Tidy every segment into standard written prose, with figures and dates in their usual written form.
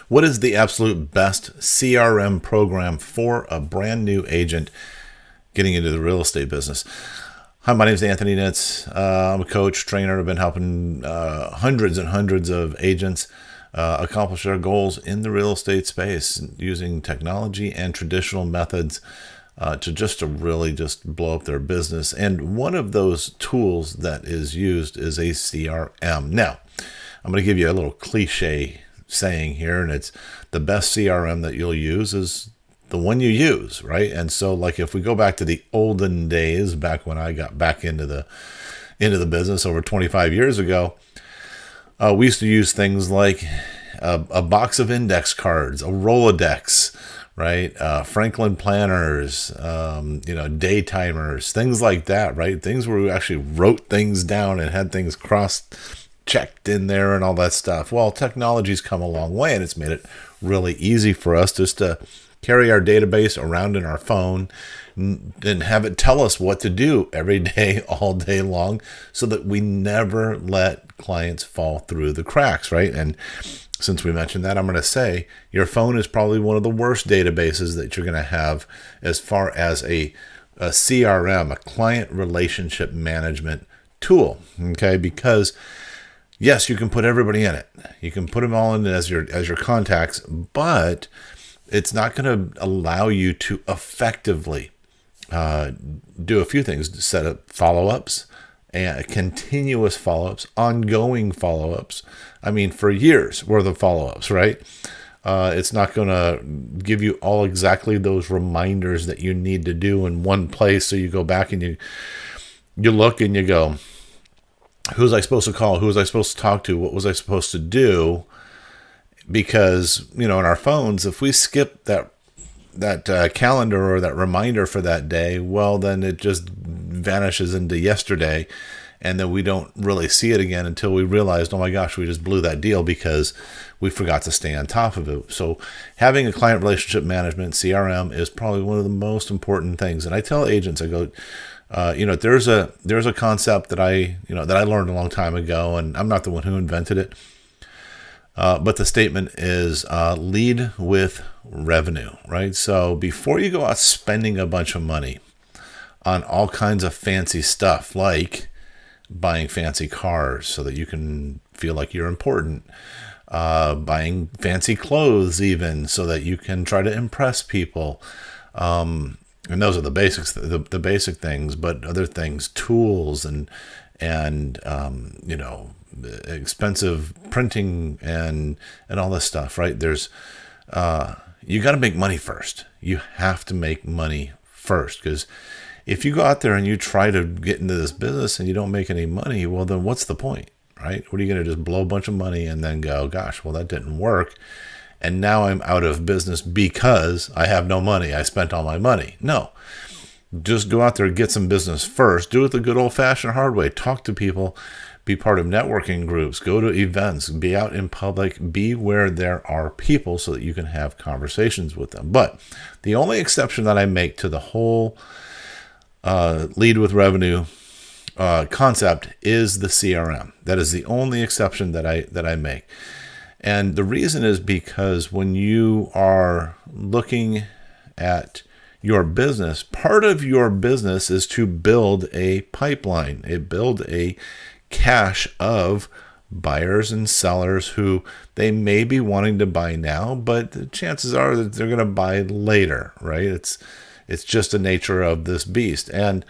What is the absolute best CRM program for a brand new agent getting into the real estate business? Hi, my name is Anthony Nitz. I'm a coach, trainer. I've been helping hundreds and hundreds of agents accomplish their goals in the real estate space using technology and traditional methods to really just blow up their business. And one of those tools that is used is a CRM. Now, I'm going to give you a little cliche saying here, and it's the best CRM that you'll use is the one you use, right? And so, like, if we go back to the olden days, back when I got back into the business over 25 years ago, we used to use things like a box of index cards, a Rolodex, right? Franklin planners, day timers, things like that, right? Things where we actually wrote things down and had things cross-checked in there and all that stuff. Well, technology's come a long way, and it's made it really easy for us just to carry our database around in our phone and have it tell us what to do every day, all day long, so that we never let clients fall through the cracks, right? And since we mentioned that, I'm going to say your phone is probably one of the worst databases that you're going to have as far as a CRM, a client relationship management tool, okay? Because yes, you can put everybody in it. You can put them all in as your contacts, but it's not going to allow you to effectively do a few things: set up follow-ups, and continuous follow-ups, ongoing follow-ups. I mean, for years worth of follow-ups, right? It's not going to give you all exactly those reminders that you need to do in one place. So you go back and you look and you go, who was I supposed to call? Who was I supposed to talk to? What was I supposed to do? Because, in our phones, if we skip that calendar or that reminder for that day, well, then it just vanishes into yesterday, and then we don't really see it again until we realized, oh my gosh, we just blew that deal because we forgot to stay on top of it. So having a client relationship management, CRM, is probably one of the most important things. And I tell agents, I go, there's a concept that I learned a long time ago, and I'm not the one who invented it. But the statement is lead with revenue, right? So before you go out spending a bunch of money on all kinds of fancy stuff, like buying fancy cars so that you can feel like you're important, buying fancy clothes even so that you can try to impress people, and those are the basics, the basic things. But other things, tools and expensive printing and all this stuff, right? There's you got to make money first. You have to make money first, because if you go out there and you try to get into this business and you don't make any money, well, then what's the point, right? What are you going to just blow a bunch of money and then go, gosh, well, that didn't work, and now I'm out of business because I have no money. I spent all my money. No. Just go out there and get some business first. Do it the good old-fashioned hard way. Talk to people. Be part of networking groups. Go to events. Be out in public. Be where there are people so that you can have conversations with them. But the only exception that I make to the whole lead with revenue concept is the CRM. That is the only exception that I make. And the reason is because when you are looking at your business, part of your business is to build a pipeline, build a cache of buyers and sellers who they may be wanting to buy now, but the chances are that they're going to buy later, right? It's just the nature of this beast. And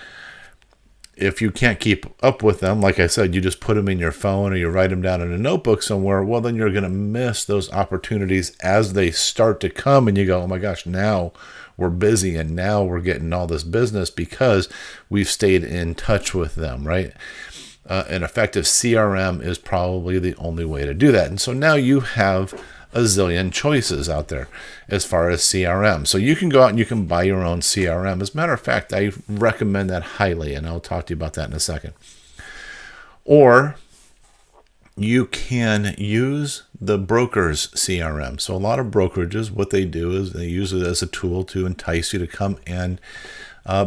if you can't keep up with them, like I said, you just put them in your phone or you write them down in a notebook somewhere, well, then you're going to miss those opportunities as they start to come, and you go, oh my gosh, now we're busy and now we're getting all this business because we've stayed in touch with them, right? An effective CRM is probably the only way to do that. And so now you have a zillion choices out there as far as CRM. So you can go out and you can buy your own CRM. As a matter of fact, I recommend that highly, and I'll talk to you about that in a second. Or you can use the broker's CRM. So a lot of brokerages, what they do is they use it as a tool to entice you to come and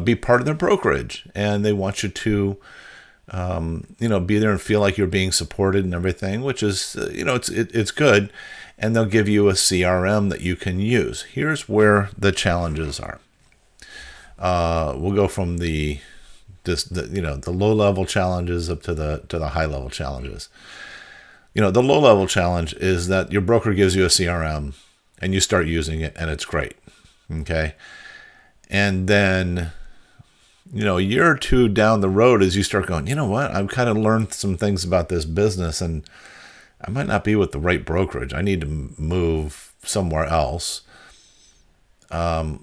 be part of their brokerage. And they want you to be there and feel like you're being supported and everything, which is, it's good. and they'll give you a CRM that you can use. Here's where the challenges are. We'll go from the low level challenges up to the high level challenges. The low level challenge is that your broker gives you a CRM and you start using it and it's great. Okay. And then, a year or two down the road, as you start going, you know what, I've kind of learned some things about this business and I might not be with the right brokerage. I need to move somewhere else. The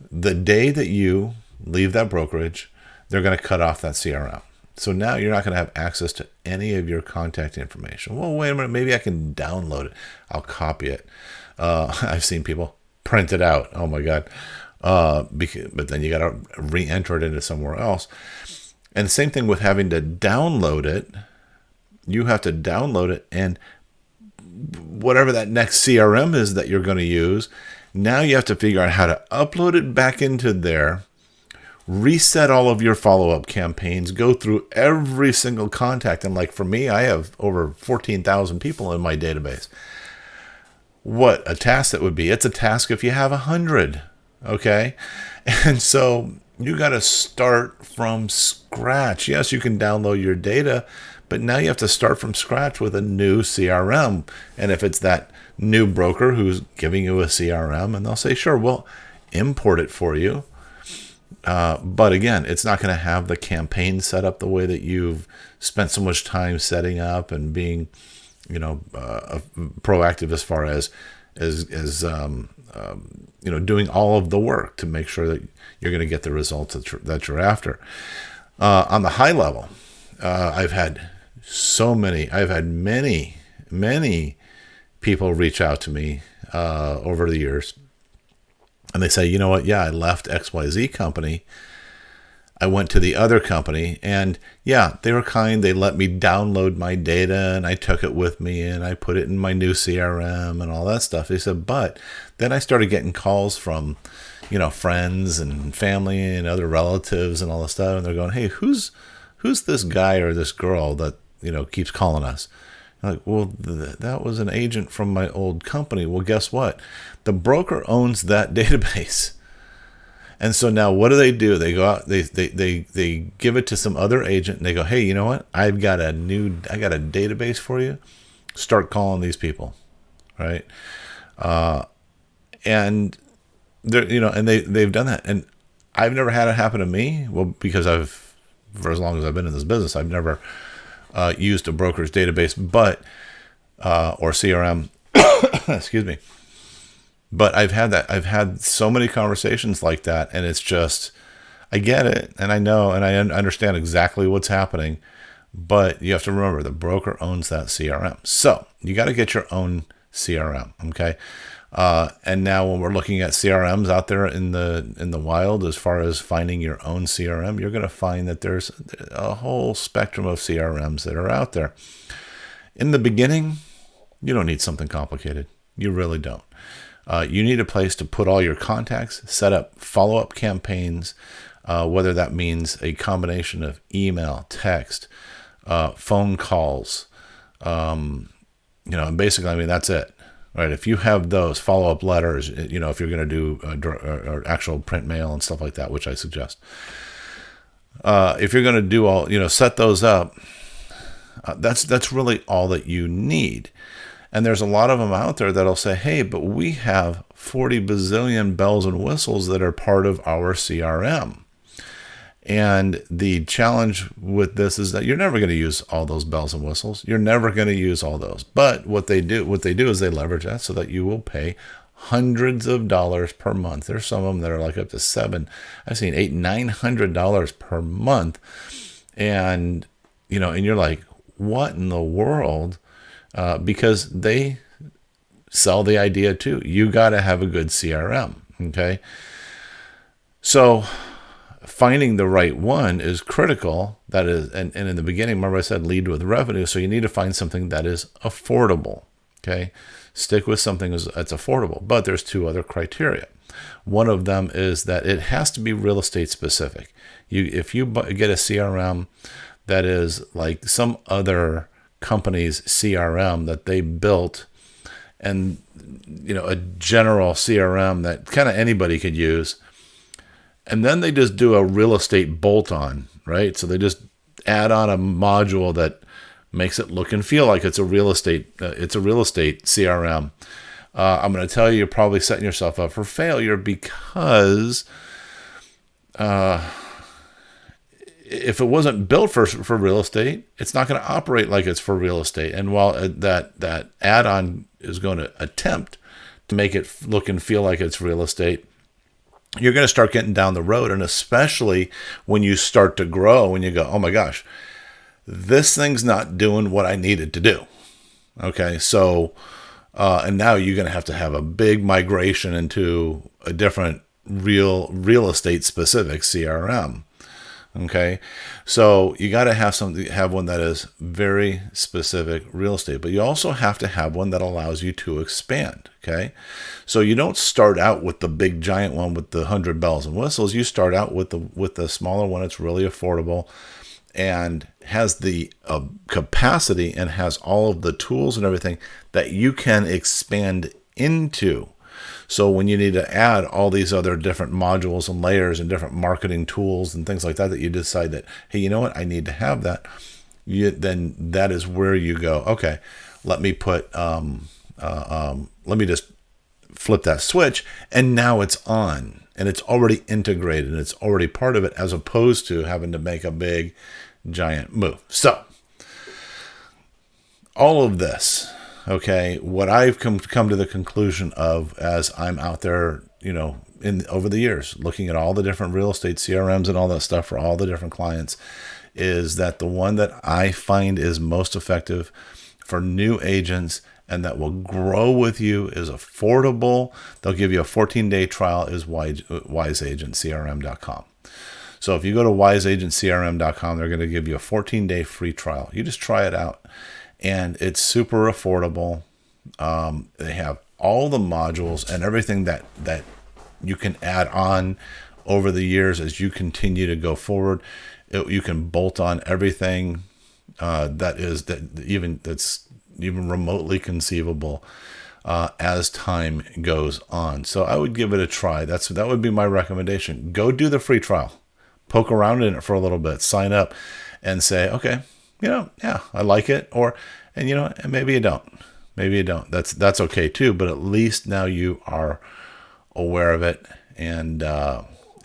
day that you leave that brokerage, they're going to cut off that CRM. So now you're not going to have access to any of your contact information. Well, wait a minute, maybe I can download it. I'll copy it. I've seen people print it out. Oh my God. But then you got to re-enter it into somewhere else. And the same thing with having to download it. You have to download it, and whatever that next CRM is that you're going to use, now you have to figure out how to upload it back into there, reset all of your follow-up campaigns, go through every single contact. And like for me, I have over 14,000 people in my database. What a task that would be. It's a task if you have 100. Okay. And so you got to start from scratch. Yes, you can download your data, but now you have to start from scratch with a new CRM. And if it's that new broker who's giving you a CRM, and they'll say, sure, we'll import it for you. But again, it's not going to have the campaign set up the way that you've spent so much time setting up and being, proactive as far as doing all of the work to make sure that you're going to get the results that you're after. On the high level, I've had many people reach out to me over the years, and they say, you know what? Yeah, I left XYZ company. I went to the other company, and yeah, they were kind. They let me download my data, and I took it with me, and I put it in my new CRM and all that stuff. They said, but then I started getting calls from, friends and family and other relatives and all this stuff, and they're going, hey, who's this guy or this girl that keeps calling us? I'm like, well, that was an agent from my old company. Well, guess what? The broker owns that database. And so now what do? They go out, they give it to some other agent, and they go, hey, you know what? I got a database for you. Start calling these people, right? And they've done that. And I've never had it happen to me. Well, because for as long as I've been in this business, I've never used a broker's database, or CRM, excuse me. But I've had that. I've had so many conversations like that, and it's just, I get it, and I know, and I understand exactly what's happening, but you have to remember the broker owns that CRM. So you got to get your own CRM, okay? And now when we're looking at CRMs out there in the wild, as far as finding your own CRM, you're going to find that there's a whole spectrum of CRMs that are out there. In the beginning, you don't need something complicated. You really don't. You need a place to put all your contacts, set up follow-up campaigns, whether that means a combination of email, text, phone calls, and basically, that's it. Right? If you have those follow-up letters, if you're going to do or actual print mail and stuff like that, which I suggest, if you're going to do all, set those up, that's really all that you need. And there's a lot of them out there that'll say, hey, but we have 40 bazillion bells and whistles that are part of our CRM. And the challenge with this is that you're never going to use all those bells and whistles. You're never going to use all those. But what they do is they leverage that so that you will pay hundreds of dollars per month. There's some of them that are like up to I've seen $800-900 per month. And, and you're like, what in the world? Because they sell the idea too. You got to have a good CRM. Okay. So finding the right one is critical. That is, and in the beginning, remember I said lead with revenue. So you need to find something that is affordable. Okay. Stick with something that's affordable, but there's two other criteria. One of them is that it has to be real estate specific. If you get a CRM that is like some other company's CRM that they built and a general CRM that kind of anybody could use. And then they just do a real estate bolt-on, right? So they just add on a module that makes it look and feel like it's a real estate CRM. I'm going to tell you, you're probably setting yourself up for failure, because if it wasn't built for real estate, it's not going to operate like it's for real estate. And while that add-on is going to attempt to make it look and feel like it's real estate, you're going to start getting down the road. And especially when you start to grow and you go, oh my gosh, this thing's not doing what I needed to do. Okay. So, and now you're going to have a big migration into a different real estate specific CRM. Okay. So you got to have one that is very specific real estate, but you also have to have one that allows you to expand. Okay. So you don't start out with the big giant one with the 100 bells and whistles. You start out with the smaller one. It's really affordable and has the capacity and has all of the tools and everything that you can expand into. So when you need to add all these other different modules and layers and different marketing tools and things like that you decide that, hey, you know what, I need to have that, then that is where you go, okay, let me just flip that switch, and now it's on, and it's already integrated, and it's already part of it, as opposed to having to make a big, giant move. So all of this, okay, what I've come to the conclusion of as I'm out there, over the years, looking at all the different real estate CRMs and all that stuff for all the different clients, is that the one that I find is most effective for new agents and that will grow with you, is affordable. They'll give you a 14-day trial, is wiseagentcrm.com. So if you go to wiseagentcrm.com, they're going to give you a 14-day free trial. You just try it out. And it's super affordable. They have all the modules and everything that you can add on over the years as you continue to go forward. You can bolt on everything that's even remotely conceivable as time goes on. So I would give it a try. That would be my recommendation. Go do the free trial. Poke around in it for a little bit. Sign up and say, okay, yeah, I like it. And maybe you don't. Maybe you don't. That's okay too. But at least now you are aware of it, and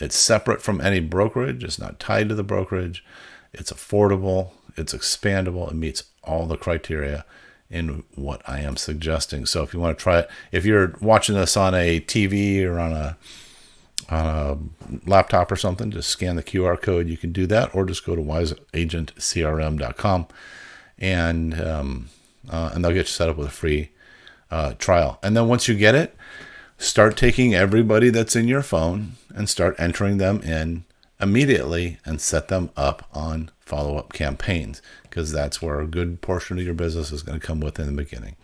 it's separate from any brokerage. It's not tied to the brokerage. It's affordable. It's expandable. It meets all the criteria in what I am suggesting. So if you want to try it, if you're watching this on a TV or on a laptop or something, just scan the QR code. You can do that, or just go to wiseagentcrm.com, and they'll get you set up with a free trial. And then once you get it, start taking everybody that's in your phone and start entering them in immediately and set them up on follow-up campaigns, because that's where a good portion of your business is going to come with in the beginning.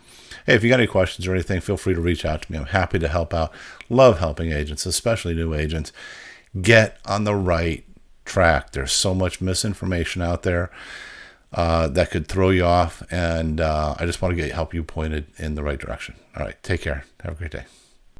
Hey, if you got any questions or anything, feel free to reach out to me. I'm happy to help out. Love helping agents, especially new agents, get on the right track. There's so much misinformation out there that could throw you off, and I just want to help you pointed in the right direction. All right, take care. Have a great day.